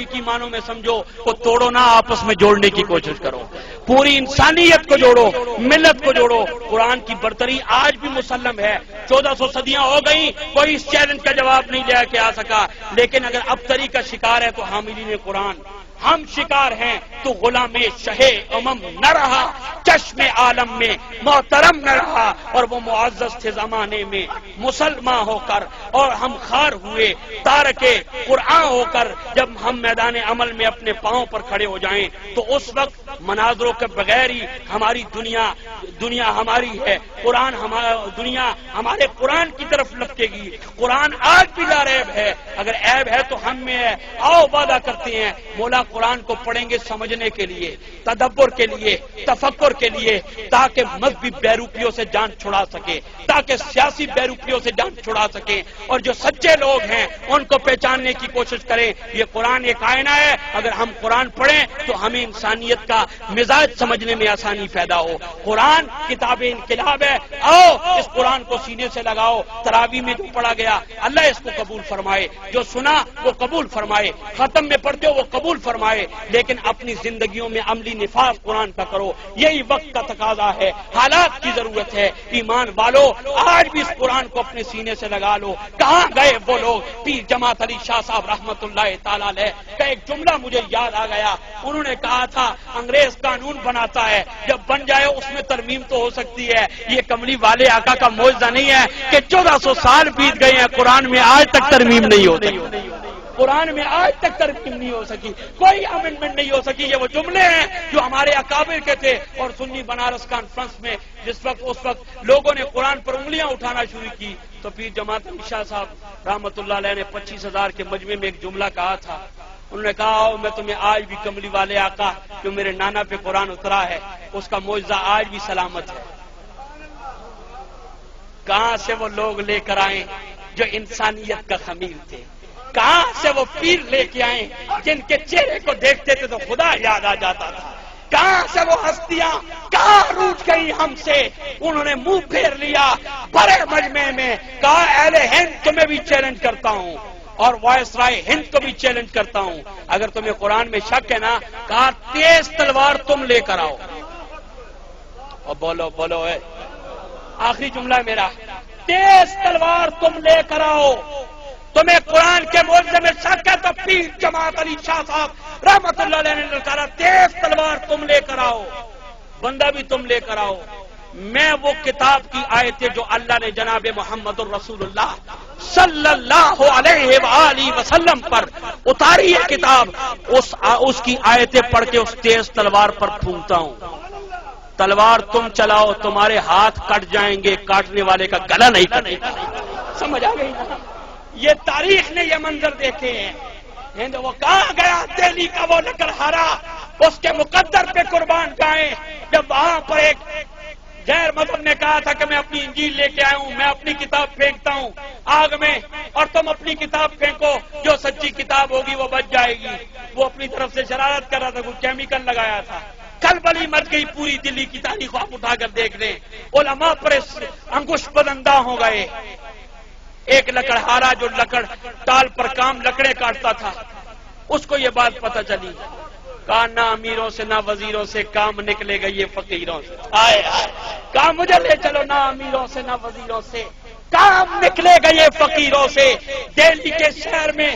حقیقی معنوں میں سمجھو، وہ توڑو نہ، آپس میں جوڑنے کی کوشش کرو، پوری انسانیت کو جوڑو، ملت کو جوڑو۔ قرآن کی برتری آج بھی مسلم ہے، 1400 صدیاں ہو گئیں، کوئی اس چیلنج کا جواب نہیں دے کے آ سکا، لیکن اگر ابتری کا شکار ہے تو حاملین قرآن، ہم شکار ہیں تو غلام شہ امم نہ رہا، چشم عالم میں محترم نہ رہا، اور وہ معزز تھے زمانے میں مسلمان ہو کر، اور ہم خار ہوئے تارک قرآن ہو کر۔ جب ہم میدان عمل میں اپنے پاؤں پر کھڑے ہو جائیں تو اس وقت مناظروں کے بغیر ہی ہماری دنیا ہماری ہے، قرآن دنیا ہمارے قرآن کی طرف لپکے گی۔ قرآن آج بھی لا ریب ہے، اگر عیب ہے تو ہم میں ہے۔ آؤ وعدہ کرتے ہیں مولا قرآن کو پڑھیں گے سمجھنے کے لیے، تدبر کے لیے، تفکر کے لیے، تاکہ مذہبی بیروپیوں سے جان چھڑا سکے، تاکہ سیاسی بیروپیوں سے جان چھڑا سکے، اور جو سچے لوگ ہیں ان کو پہچاننے کی کوشش کریں۔ یہ قرآن ایک آئینہ ہے، اگر ہم قرآن پڑھیں تو ہمیں انسانیت کا مزاج سمجھنے میں آسانی پیدا ہو۔ قرآن کتاب انقلاب ہے، آؤ اس قرآن کو سینے سے لگاؤ۔ تراویح میں جو پڑھا گیا اللہ اس کو قبول فرمائے، جو سنا وہ قبول فرمائے، ختم میں پڑھتے ہو وہ قبول فرمائے، لیکن اپنی زندگیوں میں عملی نفاذ قرآن کا کرو۔ یہی وقت کا تقاضا ہے، حالات کی ضرورت ہے۔ ایمان والو آج بھی اس قرآن کو اپنے سینے سے لگا لو۔ کہاں گئے وہ لوگ؟ پیر جماعت علی شاہ صاحب رحمت اللہ تعالی علیہ کا ایک جملہ مجھے یاد آ گیا۔ انہوں نے کہا تھا انگریز قانون بناتا ہے، جب بن جائے اس میں ترمیم تو ہو سکتی ہے، یہ کملی والے آقا کا معجزہ نہیں ہے کہ 1400 سال بیت گئے ہیں، قرآن میں آج تک ترمیم نہیں ہوتی، قرآن میں آج تک ترمیم نہیں ہو سکی، کوئی امینڈمنٹ نہیں ہو سکی۔ یہ وہ جملے ہیں جو ہمارے اکابر کے تھے۔ اور سنی بنارس کانفرنس میں اس وقت لوگوں نے قرآن پر انگلیاں اٹھانا شروع کی تو پیر جماعت علی شاہ صاحب رحمت اللہ علیہ نے 25,000 کے مجمع میں ایک جملہ کہا تھا۔ انہوں نے کہا میں تمہیں آج بھی کملی والے آقا جو میرے نانا پہ قرآن اترا ہے اس کا معجزہ آج بھی سلامت ہے۔ کہاں سے وہ لوگ لے کر آئیں جو انسانیت کا خمیر تھے؟ کہاں سے وہ پیر لے کے آئیں جن کے چہرے کو دیکھتے تھے تو خدا یاد آ جاتا تھا؟ کہاں سے وہ ہستیاں کہاں روٹ گئی ہم سے؟ انہوں نے منہ پھیر لیا بڑے مجمع میں، کہا اہل ہند تمہیں بھی چیلنج کرتا ہوں اور وائس رائے ہند کو بھی چیلنج کرتا ہوں، اگر تمہیں قرآن میں شک ہے نا، کہا تیز تلوار تم لے کر آؤ۔ اور بولو ہے آخری جملہ میرا، تیز تلوار تم لے کر آؤ۔ تمہیں قرآن کے معجزے میں شک ہے تو پیر جماعت علی شاہ صاحب رحمت اللہ علیہ نے کہا تیز تلوار تم لے کر آؤ، بندہ بھی تم لے کر آؤ۔ میں وہ کتاب کی آیتیں جو اللہ نے جناب محمد الرسول اللہ صلی اللہ علیہ وآلہ وسلم پر اتاری ہے کتاب، اس کی آیتیں پڑھ کے اس تیز تلوار پر پھونکتا ہوں۔ تلوار تم چلاؤ، تمہارے ہاتھ کٹ جائیں گے، کاٹنے والے کا گلا نہیں کٹے گا۔ سمجھ آ گئی نا؟ یہ تاریخ نے یہ منظر دیکھے ہیں۔ ہند وہ کہاں گیا دہلی کا وہ لکڑہارا، اس کے مقدر پہ قربان جائیں، جب وہاں پر ایک غیر مذہب نے کہا تھا کہ میں اپنی انجیل لے کے آیا ہوں، میں اپنی کتاب پھینکتا ہوں آگ میں اور تم اپنی کتاب پھینکو، جو سچی کتاب ہوگی وہ بچ جائے گی۔ وہ اپنی طرف سے شرارت کر رہا تھا، کوئی کیمیکل لگایا تھا، کلبلی مچ گئی پوری دلی کی تاریخ آپ اٹھا کر دیکھ لیں۔ علماء پر انگوش بدندہ ہو گئے۔ ایک لکڑہارا جو لکڑ ٹال پر کام لکڑے کاٹتا تھا، اس کو یہ بات پتہ چلی، کہا نہ امیروں سے نہ وزیروں سے کام نکلے گا یہ فقیروں سے۔ آئے کہا مجھے لے چلو، نہ امیروں سے نہ وزیروں سے کام نکلے گا یہ فقیروں سے۔ دہلی کے شہر میں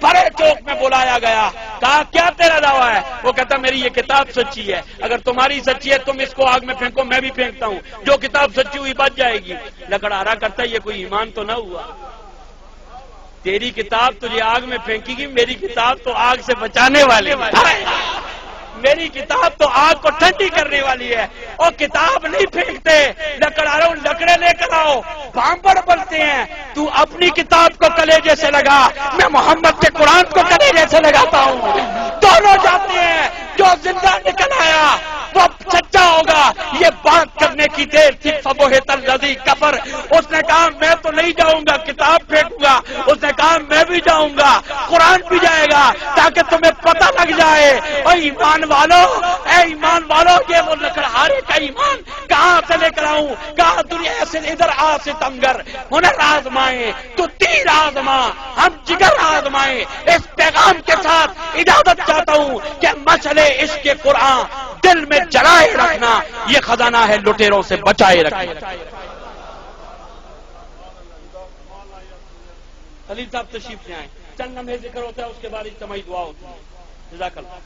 بڑے چوک میں بلایا گیا، کہا کیا تیرا دعویٰ ہے؟ وہ کہتا میری یہ کتاب سچی ہے، اگر تمہاری سچی ہے تم اس کو آگ میں پھینکو، میں بھی پھینکتا ہوں، جو کتاب سچی ہوئی بچ جائے گی۔ لکڑہارا کرتا یہ کوئی ایمان تو نہ ہوا؟ تیری کتاب تجھے آگ میں پھینکی گی، میری کتاب تو آگ سے بچانے والی ہے، میری کتاب تو آگ کو ٹھنڈی کرنے والی ہے۔ اور کتاب نہیں پھینکتے لکڑہاروں، لکڑے لے کر آؤ، بامبڑ بنتے ہیں۔ تو اپنی کتاب کو کلیجے سے لگا، میں محمد کے قرآن کو کلیجے سے لگاتا ہوں، دونوں جاتے ہیں۔ جو زندہ نکل آیا وہ سچا ہوگا۔ یہ بات کرنے کی دیر تھی، فبہت الذی کفر، اس نے کہا میں تو نہیں جاؤں گا، کتاب پھینکوں گا۔ اس نے کہا میں بھی جاؤں گا، قرآن بھی جائے گا۔ گا تاکہ تمہیں پتہ لگ جائے اے ایمان والو، یہ وہ لکڑہارے کا ایمان کہاں سے لے کر آؤں، کہاں دنیا سے ادھر آ ستمگر، ہنر آزمائیں تو تیر آزما، ہم جگر آزمائیں۔ اس پیغام کے ساتھ اجازت چاہتا ہوں کہ مشعل عشق قرآن دل میں جلائے رکھنا، یہ خزانہ ہے لٹیروں سے بچائے رکھنا۔ خلیل صاحب تشریف لے آئیں، چند لمحے ذکر ہوتا ہے، اس کے بعد اجتماعی دعا ہوتی ہے۔ جزاک اللہ۔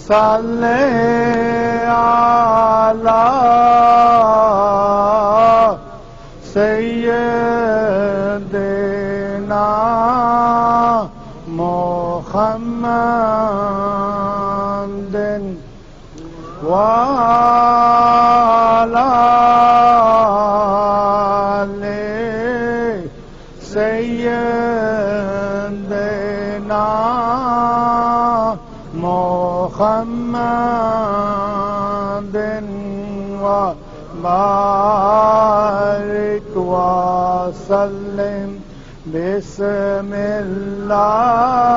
صلی علی سیدنا محمد وعلی آل سیدنا محمد وبارك وسلم بسم الله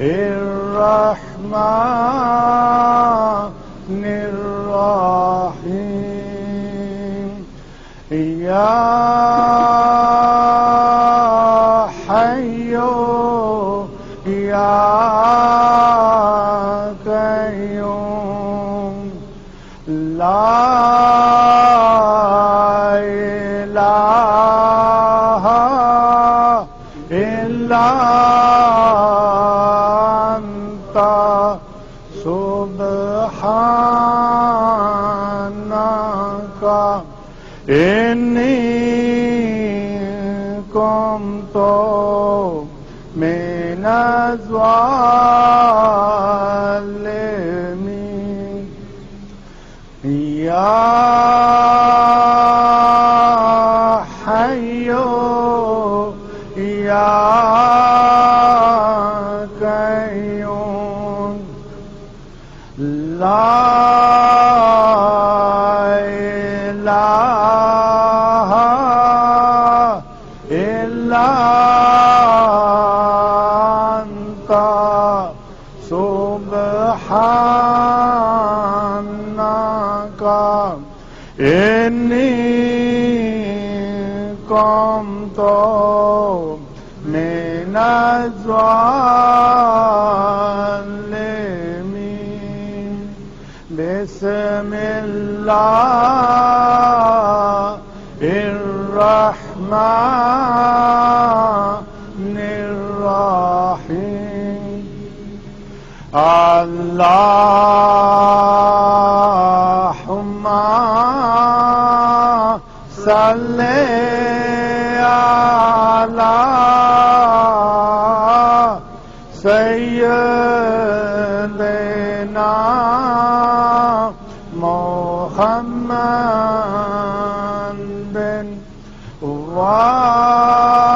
الرحمن الرحيم يا حي يا قيوم لا إله إلا أنت سبحانك إني كنت من الظالمين يا حي يا قيوم لا إله إلا أنت سبحانك إني كنت من الظالمين بسم الله الرحمن الرحيم اللهم صل على سيدنا محمد وعلى